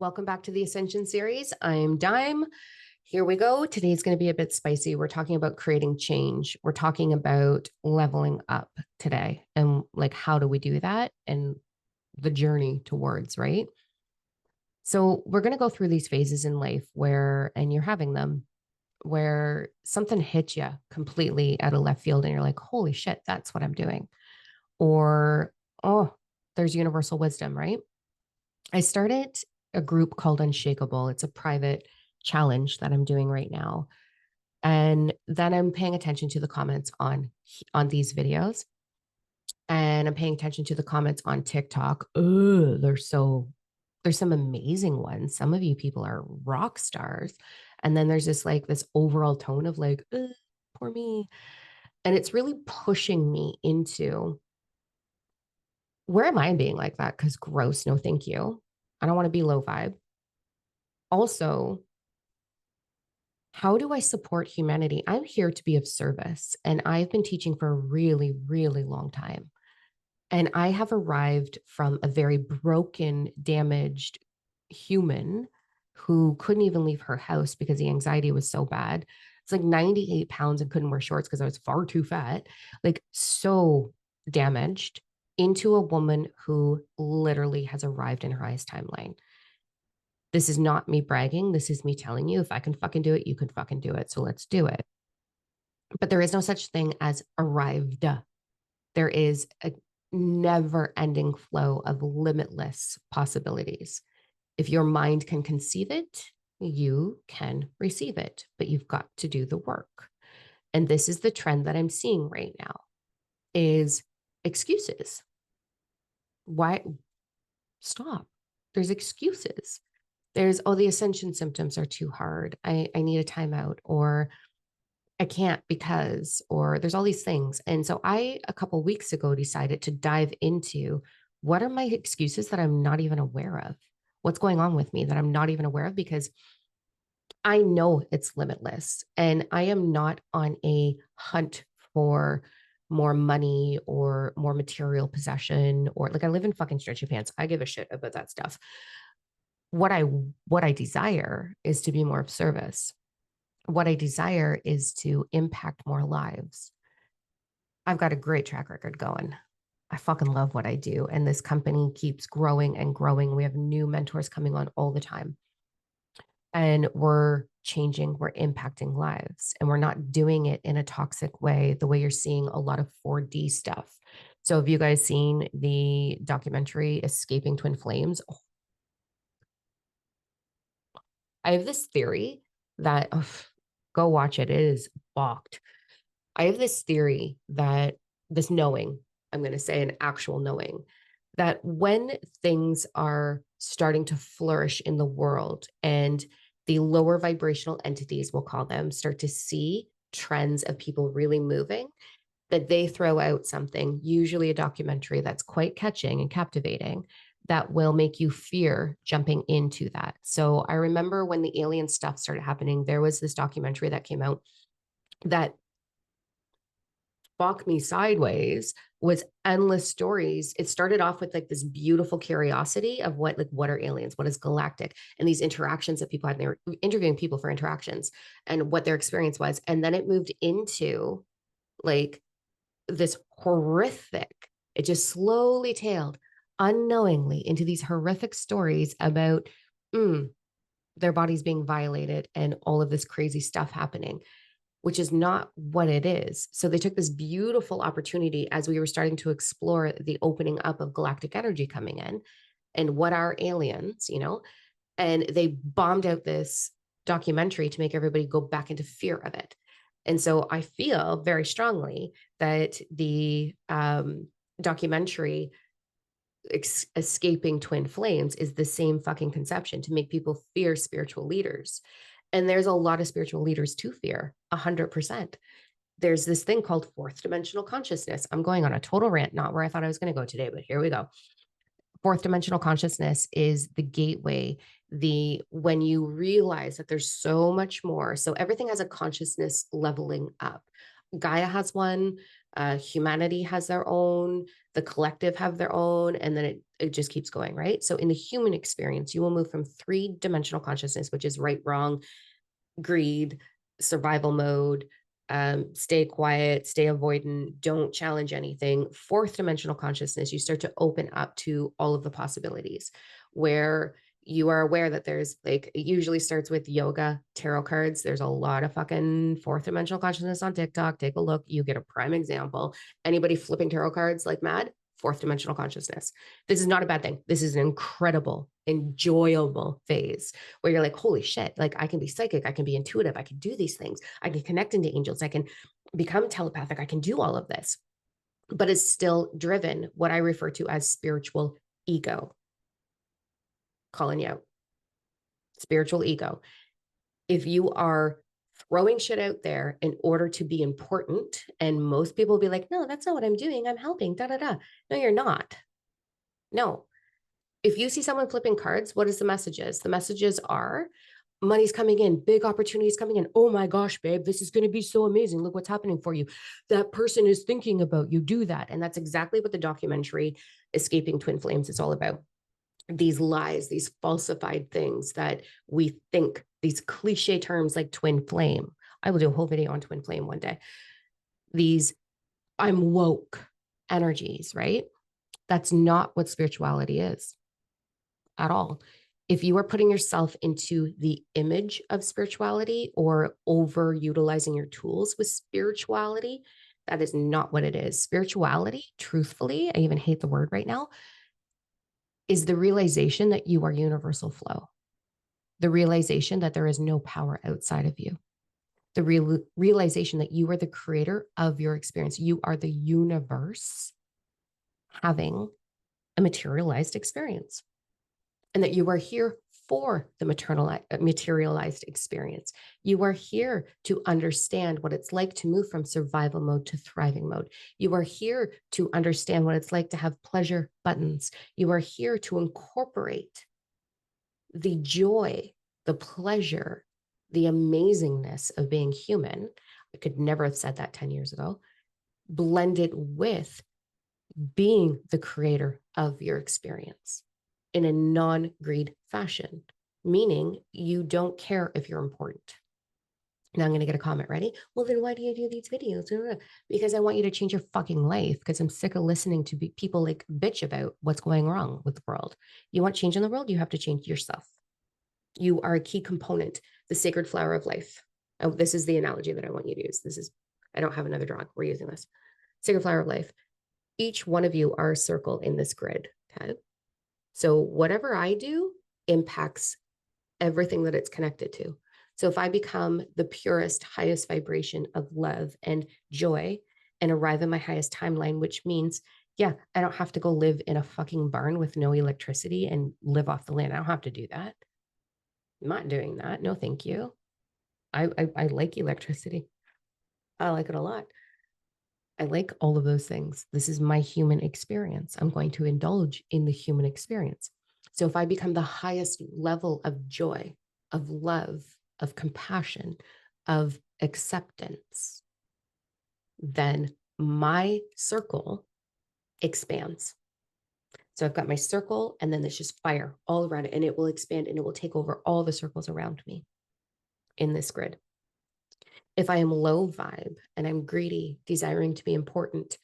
Welcome back to the Ascension Series. I'm Dime. Here we go. Today's going to be a bit spicy. We're talking about creating change. We're talking about leveling up today and like how do we do that and the journey towards, right? So, we're going to go through these phases in life where, and you're having them, where something hits you completely out of left field and you're like, holy shit, that's what I'm doing. Or, oh, there's universal wisdom, right? I started a group called Unshakable. It's a private challenge that I'm doing right now. And then I'm paying attention to the comments on these videos. And I'm paying attention to the comments on TikTok. Ugh, there's some amazing ones. Some of you people are rock stars. And then there's this overall tone of like, poor me. And it's really pushing me into where am I being like that? Because gross, no, thank you. I don't want to be low vibe. Also, how do I support humanity? I'm here to be of service. And I've been teaching for a really, really long time. And I have arrived from a very broken, damaged human who couldn't even leave her house because the anxiety was so bad. It's like 98 pounds and couldn't wear shorts because I was far too fat, like so damaged into a woman who literally has arrived in her highest timeline. This is not me bragging. This is me telling you if I can fucking do it, you can fucking do it. So let's do it. But there is no such thing as arrived. There is a never ending flow of limitless possibilities. If your mind can conceive it, you can receive it, but you've got to do the work. And this is the trend that I'm seeing right now is excuses. Why stop? There's excuses. There's, oh, the ascension symptoms are too hard. I need a timeout, or I can't because, or there's all these things. And so a couple weeks ago, decided to dive into what are my excuses that I'm not even aware of? What's going on with me that I'm not even aware of? Because I know it's limitless and I am not on a hunt for more money or more material possession, or like I live in fucking stretchy pants. I give a shit about that stuff. What I desire is to be more of service. What I desire is to impact more lives. I've got a great track record going. I fucking love what I do. And this company keeps growing and growing. We have new mentors coming on all the time. And we're changing, we're impacting lives. And we're not doing it in a toxic way, the way you're seeing a lot of 4D stuff. So, have you guys seen the documentary Escaping Twin Flames? Oh, I have this theory that, go watch it. It is balked. I have this theory that this knowing, I'm going to say an actual knowing, that when things are starting to flourish in the world and the lower vibrational entities, we'll call them, start to see trends of people really moving, that they throw out something, usually a documentary that's quite catching and captivating, that will make you fear jumping into that. So I remember when the alien stuff started happening, there was this documentary that came out that Walk Me Sideways was endless stories. It started off with like this beautiful curiosity of what are aliens? What is galactic? And these interactions that people had. They were interviewing people for interactions and what their experience was. And then it moved into like this horrific, it just slowly tailed unknowingly into these horrific stories about their bodies being violated and all of this crazy stuff happening, which is not what it is. So they took this beautiful opportunity as we were starting to explore the opening up of galactic energy coming in and what are aliens, and they bombed out this documentary to make everybody go back into fear of it. And so I feel very strongly that the documentary Escaping Twin Flames is the same fucking conception to make people fear spiritual leaders. And there's a lot of spiritual leaders to fear, 100%. There's this thing called fourth dimensional consciousness. I'm going on a total rant, not where I thought I was going to go today, but here we go. Fourth dimensional consciousness is the gateway, the when you realize that there's so much more. So everything has a consciousness leveling up. Gaia has one, Humanity has their own, the collective have their own, and then it just keeps going, right? So in the human experience, you will move from 3-dimensional consciousness, which is right, wrong, greed, survival mode, stay quiet, stay avoidant, don't challenge anything. 4th-dimensional consciousness, you start to open up to all of the possibilities where you are aware that there's like, it usually starts with yoga, tarot cards. There's a lot of fucking 4th-dimensional consciousness on TikTok. Take a look. You get a prime example. Anybody flipping tarot cards like mad, 4th-dimensional consciousness. This is not a bad thing. This is an incredible, enjoyable phase where you're like, holy shit, like I can be psychic, I can be intuitive, I can do these things, I can connect into angels, I can become telepathic, I can do all of this. But it's still driven what I refer to as spiritual ego. Calling you out. Spiritual ego. If you are throwing shit out there in order to be important, and most people will be like, no, that's not what I'm doing, I'm helping, da da da. No, you're not. No. If you see someone flipping cards, what is the messages? The messages are money's coming in, big opportunities coming in. Oh my gosh, babe, this is going to be so amazing. Look what's happening for you. That person is thinking about you. Do that. And that's exactly what the documentary Escaping Twin Flames is all about. These lies, these falsified things that we think, these cliche terms like twin flame. I will do a whole video on twin flame one day. These I'm woke energies, right? That's not what spirituality is at all. If you are putting yourself into the image of spirituality or overutilizing your tools with spirituality, that is not what it is. Spirituality, truthfully, I even hate the word right now, is the realization that you are universal flow, the realization that there is no power outside of you, the realization that you are the creator of your experience. You are the universe having a materialized experience, and that you are here for the materialized experience. You are here to understand what it's like to move from survival mode to thriving mode. You are here to understand what it's like to have pleasure buttons. You are here to incorporate the joy, the pleasure, the amazingness of being human. I could never have said that 10 years ago, blended with being the creator of your experience in a non-greed fashion, meaning you don't care if you're important. Now I'm going to get a comment. Ready? Well, then why do you do these videos? Because I want you to change your fucking life, because I'm sick of listening to people like bitch about what's going wrong with the world. You want change in the world? You have to change yourself. You are a key component, the sacred flower of life. Oh, this is the analogy that I want you to use. I don't have another drawing. We're using this. Sacred flower of life. Each one of you are a circle in this grid. Okay. So whatever I do impacts everything that it's connected to. So if I become the purest, highest vibration of love and joy and arrive at my highest timeline, which means, yeah, I don't have to go live in a fucking barn with no electricity and live off the land. I don't have to do that. I'm not doing that. No, thank you. I like electricity. I like it a lot. I like all of those things. This is my human experience. I'm going to indulge in the human experience. So if I become the highest level of joy, of love, of compassion, of acceptance, then my circle expands. So I've got my circle, and then there's just fire all around it, and it will expand and it will take over all the circles around me in this grid. If I am low vibe and I'm greedy, desiring to be important,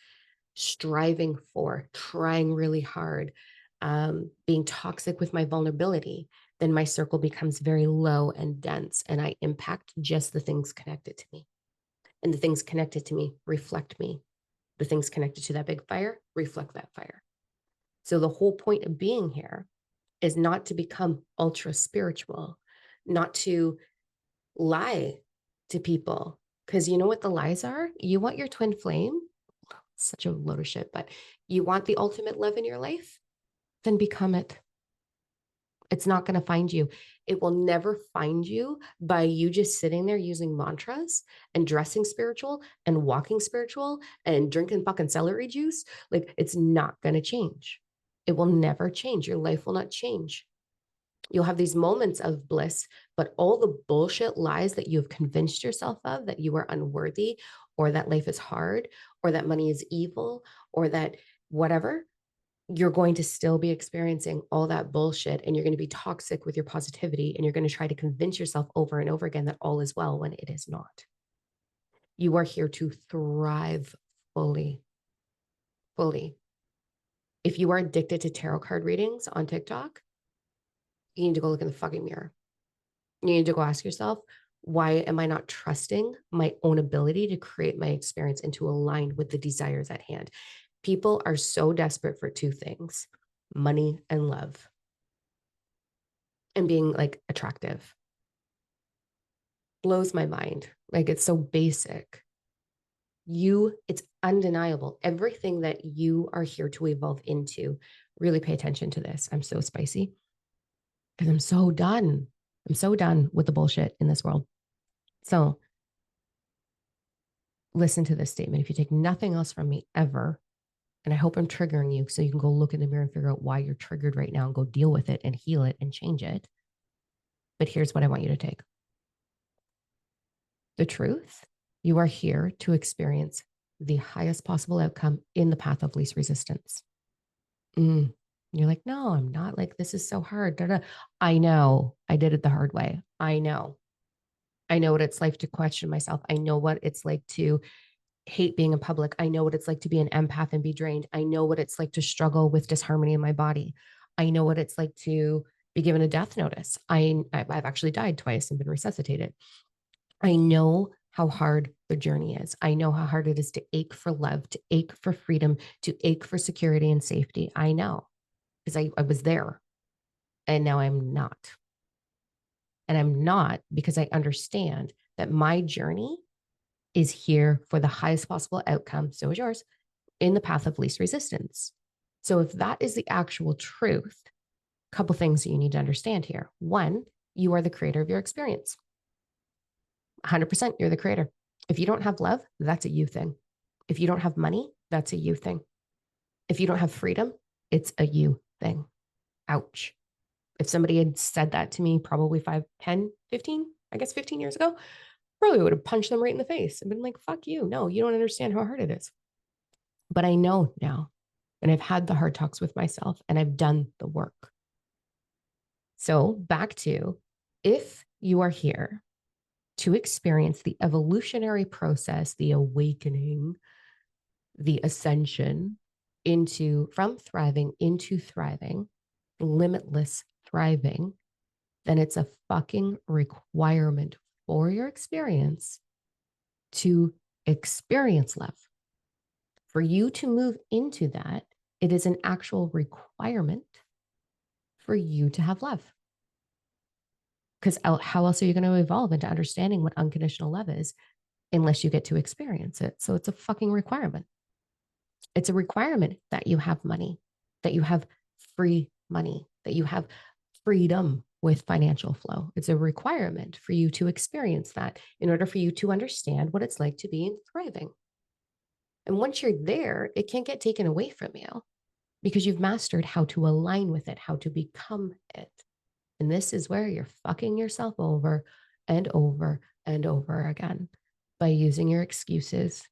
striving for, trying really hard, being toxic with my vulnerability, then my circle becomes very low and dense, and I impact just the things connected to me. And the things connected to me reflect me. The things connected to that big fire reflect that fire. So the whole point of being here is not to become ultra spiritual, not to lie to people, because you know what the lies are? You want your twin flame, such a load of shit, but you want the ultimate love in your life, then become it. It's not going to find you. It will never find you by you just sitting there using mantras and dressing spiritual and walking spiritual and drinking fucking celery juice. Like, it's not going to change. It will never change. Your life will not change. You'll have these moments of bliss, but all the bullshit lies that you have convinced yourself of, that you are unworthy, or that life is hard, or that money is evil, or that whatever, you're going to still be experiencing all that bullshit, and you're going to be toxic with your positivity, and you're going to try to convince yourself over and over again that all is well when it is not. You are here to thrive fully. Fully. If you are addicted to tarot card readings on TikTok, you need to go look in the fucking mirror. You need to go ask yourself, why am I not trusting my own ability to create my experience and to align with the desires at hand? People are so desperate for two things: money and love, and being like attractive. Blows my mind. Like, it's so basic. It's undeniable. Everything that you are here to evolve into, really pay attention to this. I'm so spicy because I'm so done. I'm so done with the bullshit in this world. So listen to this statement. If you take nothing else from me ever, and I hope I'm triggering you so you can go look in the mirror and figure out why you're triggered right now and go deal with it and heal it and change it. But here's what I want you to take. The truth: you are here to experience the highest possible outcome in the path of least resistance. You're like, no, I'm not. Like, this is so hard. Da-da. I know. I did it the hard way. I know. I know what it's like to question myself. I know what it's like to hate being in public. I know what it's like to be an empath and be drained. I know what it's like to struggle with disharmony in my body. I know what it's like to be given a death notice. I've actually died twice and been resuscitated. I know how hard the journey is. I know how hard it is to ache for love, to ache for freedom, to ache for security and safety. I know, because I was there, and now I'm not. And I'm not because I understand that my journey is here for the highest possible outcome, so is yours, in the path of least resistance. So if that is the actual truth, a couple things that you need to understand here. One, you are the creator of your experience. 100% you're the creator. If you don't have love, that's a you thing. If you don't have money, that's a you thing. If you don't have freedom, it's a you thing. Ouch. If somebody had said that to me probably 5, 10, 15, I guess 15 years ago, probably would have punched them right in the face and been like, fuck you. No, you don't understand how hard it is. But I know now, and I've had the hard talks with myself, and I've done the work. So back to, if you are here to experience the evolutionary process, the awakening, the ascension from thriving into thriving, limitless thriving, then it's a fucking requirement for your experience to experience love. For you to move into that, it is an actual requirement for you to have love. Because how else are you going to evolve into understanding what unconditional love is unless you get to experience it? So it's a fucking requirement. It's a requirement that you have money, that you have free money, that you have freedom with financial flow. It's a requirement for you to experience that in order for you to understand what it's like to be in thriving. And once you're there, it can't get taken away from you because you've mastered how to align with it, how to become it. And this is where you're fucking yourself over and over and over again by using your excuses,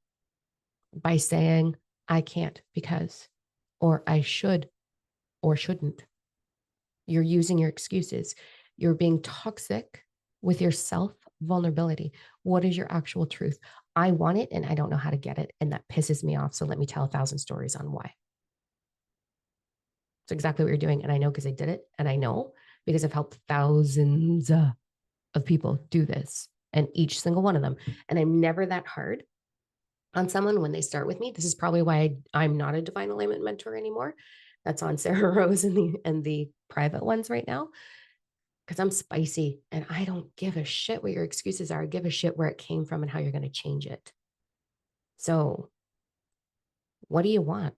by saying, I can't because, or I should or shouldn't. You're using your excuses. You're being toxic with your self-vulnerability. What is your actual truth? I want it and I don't know how to get it. And that pisses me off. So let me tell 1,000 stories on why. It's exactly what you're doing. And I know because I did it. And I know because I've helped thousands of people do this, and each single one of them. And I'm never that hard on someone when they start with me. This is probably why I'm not a divine alignment mentor anymore. That's on Sarah Rose and the private ones right now. Because I'm spicy and I don't give a shit what your excuses are. I give a shit where it came from and how you're going to change it. So what do you want?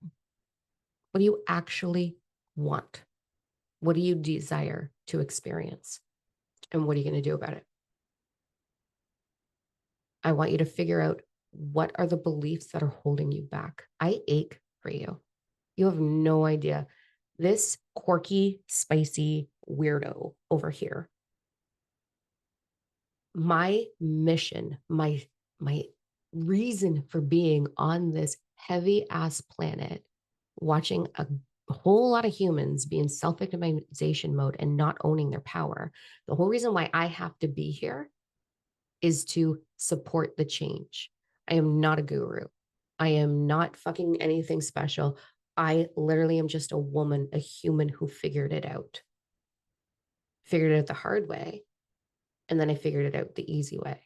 What do you actually want? What do you desire to experience? And what are you going to do about it? I want you to figure out, what are the beliefs that are holding you back? I ache for you. You have no idea. This quirky, spicy weirdo over here, my mission, my reason for being on this heavy ass planet, watching a whole lot of humans be in self-victimization mode and not owning their power. The whole reason why I have to be here is to support the change. I am not a guru. I am not fucking anything special. I literally am just a woman, a human who figured it out the hard way. And then I figured it out the easy way.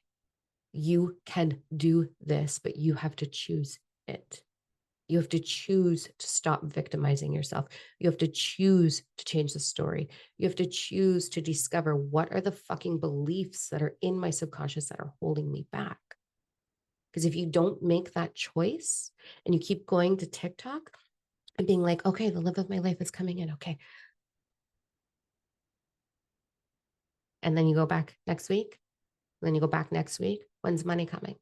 You can do this, but you have to choose it. You have to choose to stop victimizing yourself. You have to choose to change the story. You have to choose to discover what are the fucking beliefs that are in my subconscious that are holding me back. Because if you don't make that choice and you keep going to TikTok and being like, okay, the love of my life is coming in. Okay. And then you go back next week. Then you go back next week. When's money coming?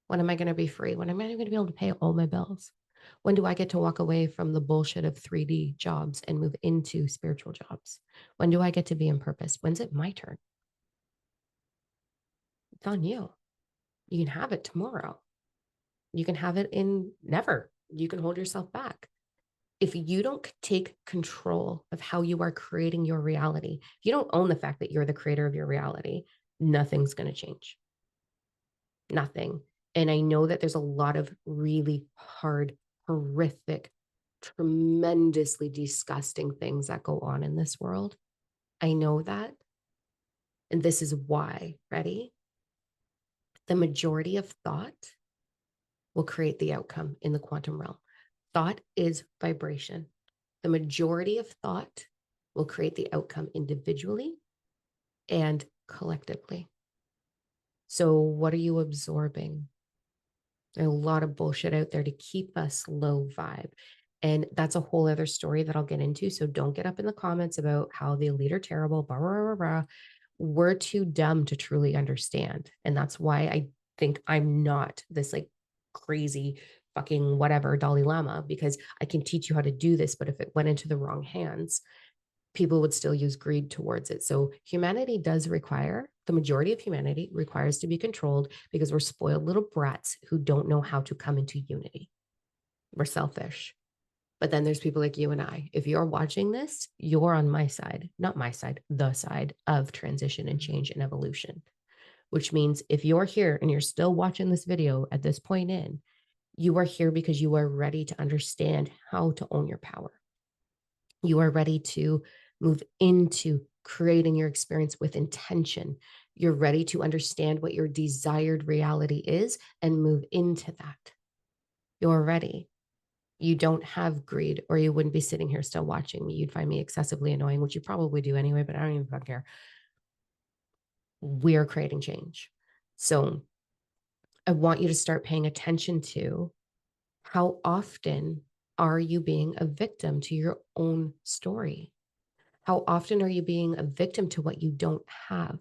When am I going to be free? When am I going to be able to pay all my bills? When do I get to walk away from the bullshit of 3D jobs and move into spiritual jobs? When do I get to be in purpose? When's it my turn? It's on you. You can have it tomorrow. You can have it in never. You can hold yourself back. If you don't take control of how you are creating your reality, if you don't own the fact that you're the creator of your reality, nothing's going to change. Nothing. And I know that there's a lot of really hard, horrific, tremendously disgusting things that go on in this world. I know that. And this is why, ready? The majority of thought will create the outcome in the quantum realm. Thought is vibration. The majority of thought will create the outcome individually and collectively. So what are you absorbing? There's a lot of bullshit out there to keep us low vibe. And that's a whole other story that I'll get into. So don't get up in the comments about how the elite are terrible. Blah, blah, blah, blah. We're too dumb to truly understand. And that's why I think I'm not this like crazy fucking whatever Dalai Lama, because I can teach you how to do this. But if it went into the wrong hands, people would still use greed towards it. So humanity does require, the majority of humanity requires to be controlled because we're spoiled little brats who don't know how to come into unity. We're selfish. But then there's people like you and I. If you're watching this, you're on my side, not my side, the side of transition and change and evolution, which means if you're here and you're still watching this video at this point in, you are here because you are ready to understand how to own your power. You are ready to move into creating your experience with intention. You're ready to understand what your desired reality is and move into that. You're ready. You don't have greed, or you wouldn't be sitting here still watching me. You'd find me excessively annoying, which you probably do anyway, but I don't even fucking care. We're creating change. So I want you to start paying attention to how often are you being a victim to your own story? How often are you being a victim to what you don't have?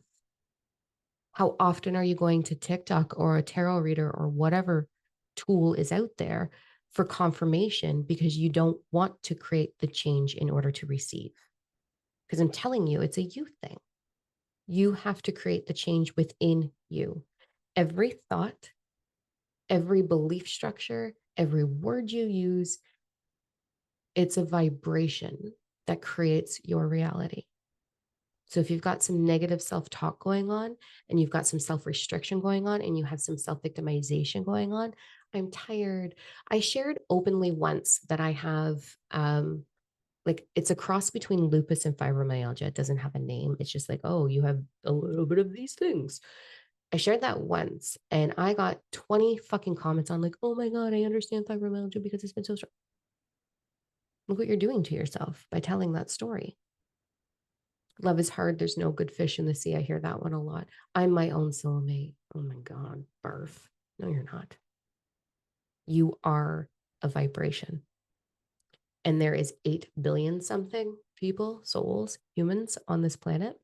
How often are you going to TikTok or a tarot reader or whatever tool is out there for confirmation because you don't want to create the change in order to receive? Because I'm telling you, it's a you thing. You have to create the change within you. Every thought, every belief structure, every word you use, it's a vibration that creates your reality. So if you've got some negative self-talk going on and you've got some self-restriction going on and you have some self-victimization going on, I'm tired. I shared openly once that I have like it's a cross between lupus and fibromyalgia. It doesn't have a name. It's just like, oh, you have a little bit of these things. I shared that once and I got 20 fucking comments on like, oh my God, I understand fibromyalgia because it's been so strong. Look what you're doing to yourself by telling that story. Love is hard. There's no good fish in the sea. I hear that one a lot. I'm my own soulmate. Oh my God, barf. No, you're not. You are a vibration. And there is 8 billion something people, souls, humans on this planet.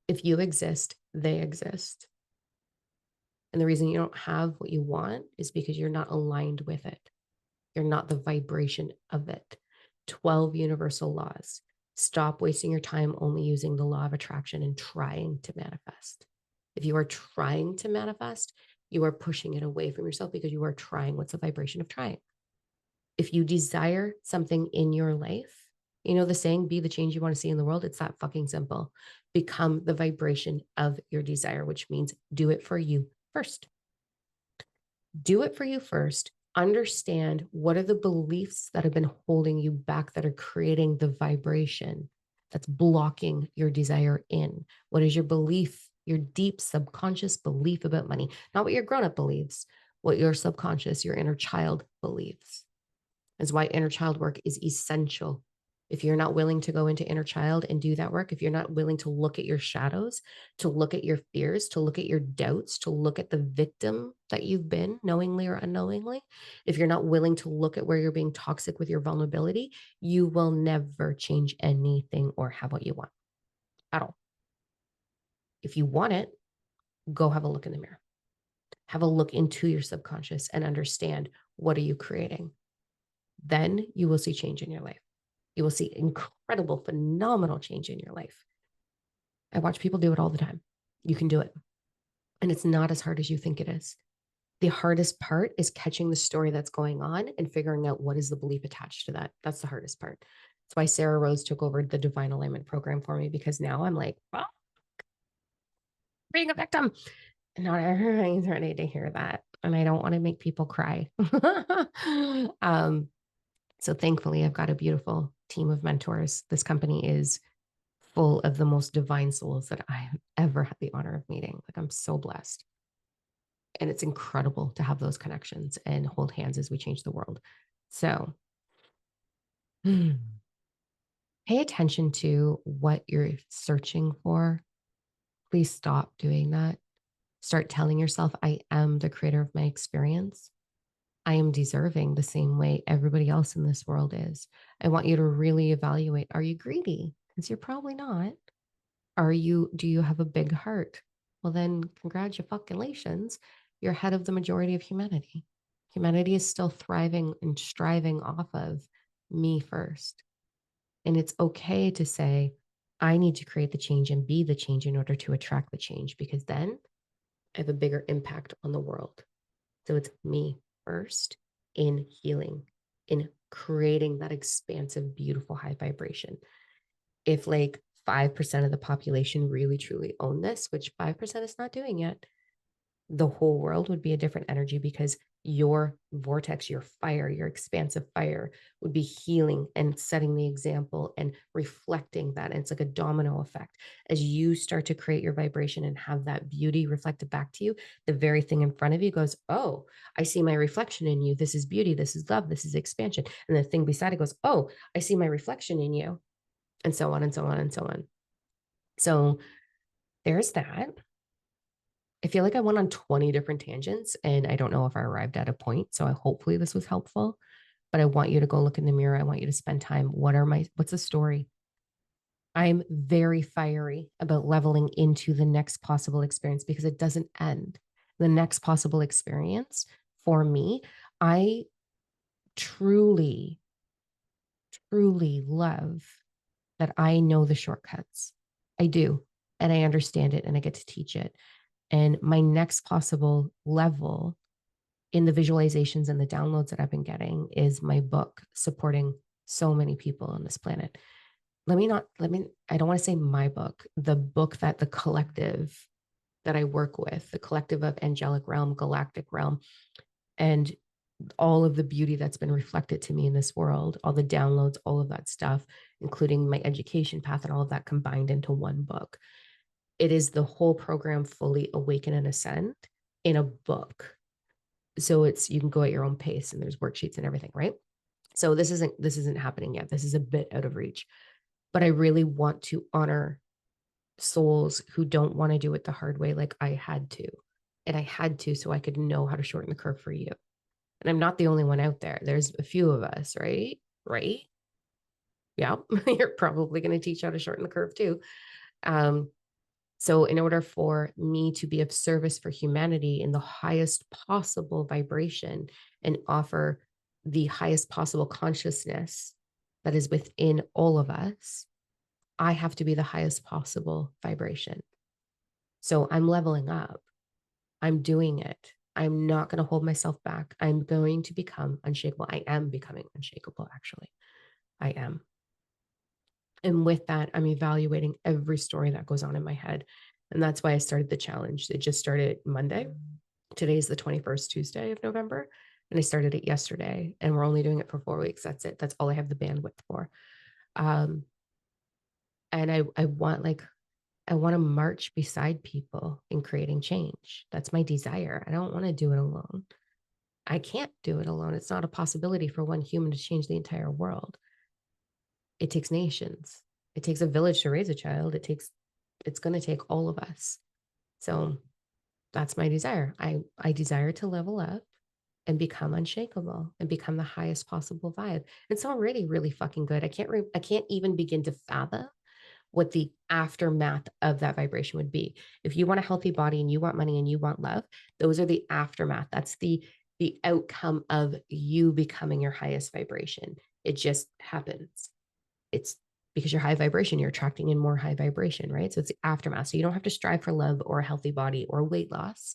If you exist, they exist. And the reason you don't have what you want is because you're not aligned with it. You're not the vibration of it. 12 universal laws. Stop wasting your time only using the law of attraction and trying to manifest. If you are trying to manifest, You are pushing it away from yourself because you are trying. What's the vibration of trying? If you desire something in your life, you know the saying, be the change you want to see in the world. It's that fucking simple. Become the vibration of your desire, which means do it for you first. Do it for you first. Understand what are the beliefs that have been holding you back that are creating the vibration that's blocking your desire in. What is your belief, your deep subconscious belief about money? Not what your grown up believes, what your subconscious, your inner child believes. Is why inner child work is essential. If you're not willing to go into inner child and do that work, if you're not willing to look at your shadows, to look at your fears, to look at your doubts, to look at the victim that you've been knowingly or unknowingly, if you're not willing to look at where you're being toxic with your vulnerability, you will never change anything or have what you want at all. If you want it, go have a look in the mirror. Have a look into your subconscious and understand, what are you creating? Then you will see change in your life. You will see incredible, phenomenal change in your life. I watch people do it all the time. You can do it. And it's not as hard as you think it is. The hardest part is catching the story that's going on and figuring out what is the belief attached to that. That's the hardest part. That's why Sarah Rose took over the Divine Alignment program for me, because now I'm like, well, being a victim. Not everybody's ready to hear that. And I don't want to make people cry. So thankfully, I've got a beautiful team of mentors. This company is full of the most divine souls that I have ever had the honor of meeting. Like, I'm so blessed. And it's incredible to have those connections and hold hands as we change the world. So pay attention to what you're searching for. Please stop doing that. Start telling yourself, I am the creator of my experience. I am deserving the same way everybody else in this world is. I want you to really evaluate, are you greedy? Because you're probably not. Do you have a big heart? Well, then congratulations. You're ahead of the majority of humanity. Humanity is still thriving and striving off of me first. And it's okay to say, I need to create the change and be the change in order to attract the change, because then I have a bigger impact on the world. So it's me first in healing, in creating that expansive, beautiful, high vibration. If like 5% of the population really truly own this, which 5% is not doing yet, the whole world would be a different energy, because your vortex, your fire, your expansive fire would be healing and setting the example and reflecting that. And it's like a domino effect. As you start to create your vibration and have that beauty reflected back to you, the very thing in front of you goes, oh, I see my reflection in you. This is beauty. This is love. This is expansion. And the thing beside it goes, oh, I see my reflection in you. And so on and so on and so on. So there's that. I feel like I went on 20 different tangents, and I don't know if I arrived at a point. So hopefully this was helpful, but I want you to go look in the mirror. I want you to spend time. What's the story? I'm very fiery about leveling into the next possible experience, because it doesn't end. The next possible experience for me, I truly, truly love that I know the shortcuts. I do. And I understand it, and I get to teach it. And my next possible level in the visualizations and the downloads that I've been getting is my book supporting so many people on this planet. I don't want to say my book, the book that the collective that I work with, the collective of angelic realm, galactic realm, and all of the beauty that's been reflected to me in this world, all the downloads, all of that stuff, including my education path and all of that combined into one book. It is the whole program, Fully Awaken and Ascend, in a book. So you can go at your own pace, and there's worksheets and everything, right? So this isn't happening yet. This is a bit out of reach, but I really want to honor souls who don't want to do it the hard way, like I had to. And I had to, so I could know how to shorten the curve for you. And I'm not the only one out there. There's a few of us, right? Right? Yeah. You're probably going to teach how to shorten the curve too. So in order for me to be of service for humanity in the highest possible vibration and offer the highest possible consciousness that is within all of us, I have to be the highest possible vibration. So I'm leveling up. I'm doing it. I'm not going to hold myself back. I'm going to become unshakable. I am becoming unshakable, actually. I am. And with that, I'm evaluating every story that goes on in my head. And that's why I started the challenge. It just started Monday. Today's the 21st Tuesday of November. And I started it yesterday. And we're only doing it for 4 weeks. That's it. That's all I have the bandwidth for. And I want to march beside people in creating change. That's my desire. I don't want to do it alone. I can't do it alone. It's not a possibility for one human to change the entire world. It takes nations. It takes a village to raise a child. It's going to take all of us. So that's my desire. I desire to level up and become unshakable and become the highest possible vibe. It's already really fucking good. I can't even begin to fathom what the aftermath of that vibration would be. If you want a healthy body and you want money and you want love, those are the aftermath. That's the outcome of you becoming your highest vibration. It just happens. It's because you're high vibration, you're attracting in more high vibration, right? So it's the aftermath. So you don't have to strive for love or a healthy body or weight loss.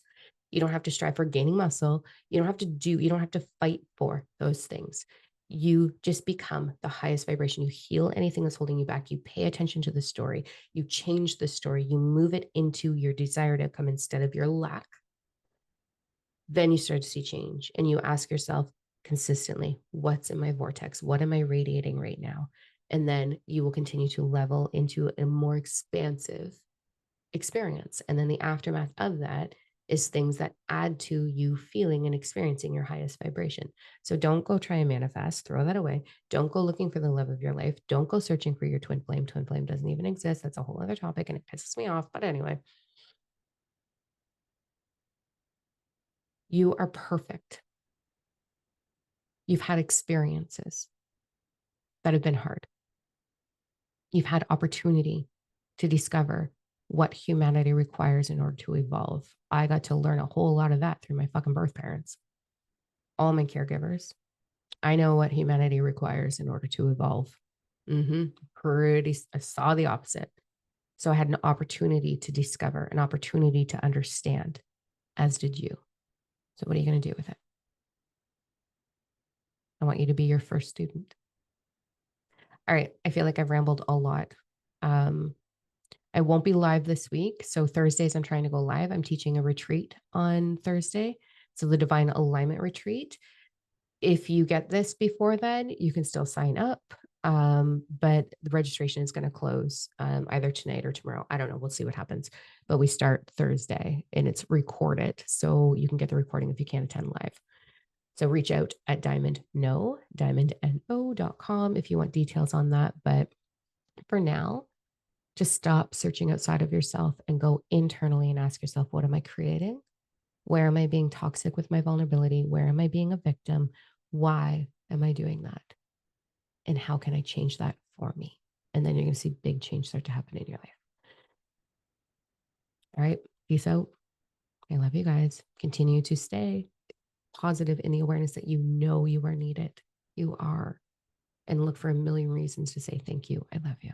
You don't have to strive for gaining muscle. You don't have to fight for those things. You just become the highest vibration. You heal anything that's holding you back. You pay attention to the story. You change the story. You move it into your desired outcome instead of your lack. Then you start to see change and you ask yourself consistently, what's in my vortex? What am I radiating right now? And then you will continue to level into a more expansive experience. And then the aftermath of that is things that add to you feeling and experiencing your highest vibration. So don't go try and manifest, throw that away. Don't go looking for the love of your life. Don't go searching for your twin flame. Twin flame doesn't even exist. That's a whole other topic and it pisses me off. But anyway, you are perfect. You've had experiences that have been hard. You've had opportunity to discover what humanity requires in order to evolve. I got to learn a whole lot of that through my fucking birth parents, all my caregivers. I know what humanity requires in order to evolve. I saw the opposite. So I had an opportunity to discover, an opportunity to understand, as did you. So what are you going to do with it? I want you to be your first student. All right. I feel like I've rambled a lot. I won't be live this week. So Thursdays, I'm trying to go live. I'm teaching a retreat on Thursday. So the Divine Alignment Retreat. If you get this before then, you can still sign up. But the registration is going to close either tonight or tomorrow. I don't know. We'll see what happens. But we start Thursday and it's recorded. So you can get the recording if you can't attend live. So reach out at diamondno.com if you want details on that. But for now, just stop searching outside of yourself and go internally and ask yourself, what am I creating? Where am I being toxic with my vulnerability? Where am I being a victim? Why am I doing that? And how can I change that for me? And then you're going to see big change start to happen in your life. All right. Peace out. I love you guys. Continue to stay positive in the awareness that you know you are needed. You are. And look for a million reasons to say thank you. I love you.